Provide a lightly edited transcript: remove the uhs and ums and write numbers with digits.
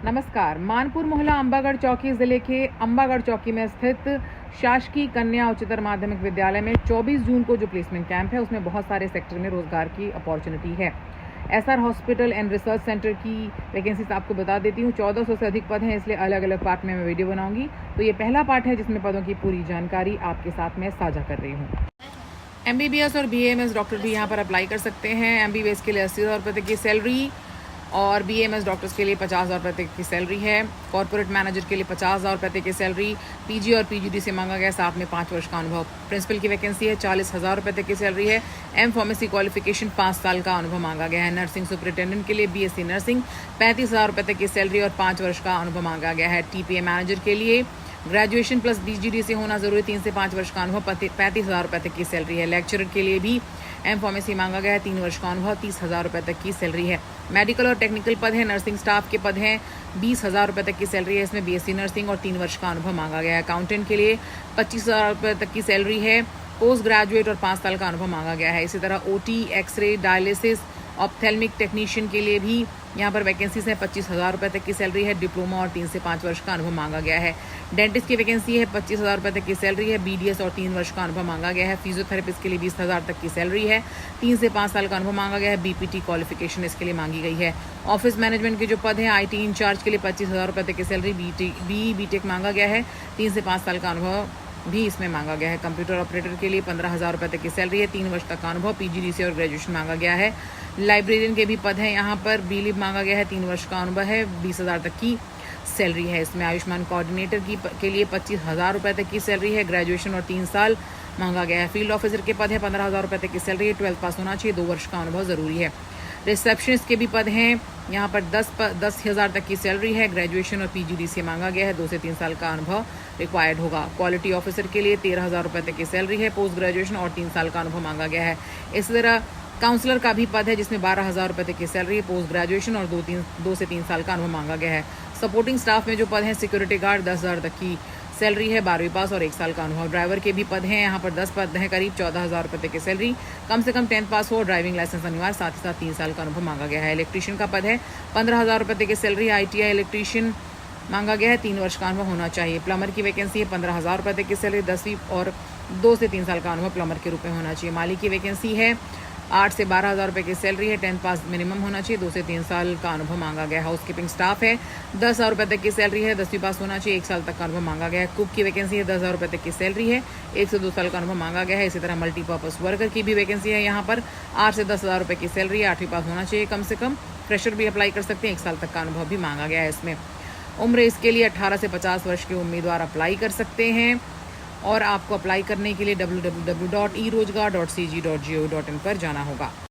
नमस्कार। मानपुर मोहल्ला अंबागढ़ चौकी जिले के अंबागढ़ चौकी में स्थित शासकीय कन्या उच्चतर माध्यमिक विद्यालय में 24 जून को जो प्लेसमेंट कैंप है उसमें बहुत सारे सेक्टर में रोजगार की अपॉर्चुनिटी है। SR hospital and research centre की वैकेंसीज आपको बता देती हूँ। 1400 से अधिक पद हैं, इसलिए अलग अलग पार्ट में मैं वीडियो बनाऊंगी। तो ये पहला पार्ट है जिसमें पदों की पूरी जानकारी आपके साथ मैं साझा कर रही हूँ। MBBS और BAMS डॉक्टर भी यहाँ पर अप्लाई कर सकते हैं। MBBS के लिए 80,000 रुपये तक की सैलरी और BAMS डॉक्टर्स के लिए 50,000 रुपये तक की सैलरी है। कॉर्पोरेट मैनेजर के लिए 50,000 रुपये तक की सैलरी। PG और PGD से मांगा गया, साथ में 5 वर्ष का अनुभव। प्रिंसिपल की वैकेंसी है, 40,000 रुपये तक की सैलरी है। M फार्मेसी क्वालिफिकेशन 5 साल का अनुभव मांगा गया है। नर्सिंग सुपरिटेंडेंट के लिए BSc नर्सिंग 35,000 रुपये तक की सैलरी और 5 वर्ष का अनुभव मांगा गया है। TPA मैनेजर के लिए ग्रेजुएशन प्लस BGD से होना जरूरी, 3 से 5 वर्ष का अनुभव, 35,000 रुपये तक की सैलरी है। लेक्चरर के लिए भी M फार्मेसी मांगा गया है, 3 वर्ष का अनुभव, 30,000 रुपये तक की सैलरी है। मेडिकल और टेक्निकल पद है। नर्सिंग स्टाफ के पद हैं, 20,000 रुपये तक की सैलरी है। इसमें BSc नर्सिंग और 3 वर्ष का अनुभव मांगा गया है। अकाउंटेंट के लिए 25,000 रुपये तक की सैलरी है। पोस्ट ग्रेजुएट और 5 साल का अनुभव मांगा गया है। इसी तरह OT, X-ray, dialysis, ophthalmic technician के लिए भी यहाँ पर वैकेंसीज है। 25,000 रुपये तक की सैलरी है। डिप्लोमा और 3 से 5 वर्ष का अनुभव मांगा गया है। डेंटिस्ट की वैकेंसी है, 25,000 रुपये तक की सैलरी है। BDS और 3 वर्ष का अनुभव मांगा गया है। फिजियोथेरेपिस्ट के लिए 20,000 तक की सैलरी है। 3 से 5 साल का अनुभव मांगा गया है। BPT क्वालिफिकेशन इसके लिए मांगी गई है। ऑफिस मैनेजमेंट के जो पद हैं, IT इंचार्ज के लिए 25,000 रुपये तक की सैलरी। BTech मांगा गया है। 3 से 5 साल का अनुभव भी इसमें मांगा गया है। कंप्यूटर ऑपरेटर के लिए 15,000 रुपये तक की सैलरी है। 3 वर्ष तक का अनुभव, PGDC और ग्रेजुएशन मांगा गया है। लाइब्रेरियन के भी पद हैं, यहाँ पर BLib मांगा गया है। 3 वर्ष का अनुभव है, 20,000 तक की सैलरी है। इसमें आयुष्मान कोऑर्डिनेटर के लिए 25,000 रुपये तक की सैलरी है। ग्रेजुएशन और 3 साल मांगा गया है। फील्ड ऑफिसर के पद है, 15,000 रुपये तक की सैलरी है। 12th पास होना चाहिए, 2 वर्ष का अनुभव जरूरी है। रिसेप्शनिस्ट के भी पद हैं, यहाँ पर 10,000 तक की सैलरी है। ग्रेजुएशन और PGD से मांगा गया है। 2 से 3 साल का अनुभव रिक्वायर्ड होगा। क्वालिटी ऑफिसर के लिए 13,000 रुपये तक की सैलरी है। पोस्ट ग्रेजुएशन और 3 साल का अनुभव मांगा गया है। इसी तरह काउंसलर का भी पद है जिसमें 12,000 रुपये तक की सैलरी है। पोस्ट ग्रेजुएशन और 2 से 3 साल का अनुभव मांगा गया है। सपोर्टिंग स्टाफ में जो पद हैं, सिक्योरिटी गार्ड 10,000 तक की सैलरी है। 12वीं पास और 1 साल का अनुभव। ड्राइवर के भी पद हैं, यहाँ पर 10 पद हैं, करीब 14,000 रुपये तक की सैलरी। कम से कम 10th पास हो, ड्राइविंग लाइसेंस अनिवार्य, साथ ही साथ 3 साल का अनुभव मांगा गया है। इलेक्ट्रीशियन का पद है, 15,000 रुपये तक की सैलरी। ITI इलेक्ट्रीशियन मांगा गया है, 3 वर्ष का अनुभव होना चाहिए। प्लम्बर की वैकेंसी है, 15,000 रुपये तक की सैलरी। 10वीं और 2 से 3 साल का अनुभव प्लम्बर के रूप में होना चाहिए। माली की वैकेंसी है, 8 से 12,000 रुपये की सैलरी है। 10th पास मिनिमम होना चाहिए। 2 से 3 साल का अनुभव मांगा गया है। हाउस कीपिंग स्टाफ है, 10,000 रुपये तक की सैलरी है। 10वीं पास होना चाहिए। 1 साल तक का अनुभव मांगा गया है। कुक की वैकेंसी है, 10,000 रुपये तक की सैलरी है। 1 से 2 साल का अनुभव मांगा गया है। इसी तरह मल्टीपर्पज़ वर्कर की भी वैकेंसी है, यहाँ पर 8 से 10,000 रुपये की सैलरी है। 8वीं पास होना चाहिए कम से कम। फ्रेशर भी अप्लाई कर सकते हैं। 1 साल तक का अनुभव भी मांगा गया है। इसमें उम्र इसके लिए 18 से 50 वर्ष के उम्मीदवार अप्लाई कर सकते हैं। और आपको अप्लाई करने के लिए www.erojgar.cg.gov.in पर जाना होगा।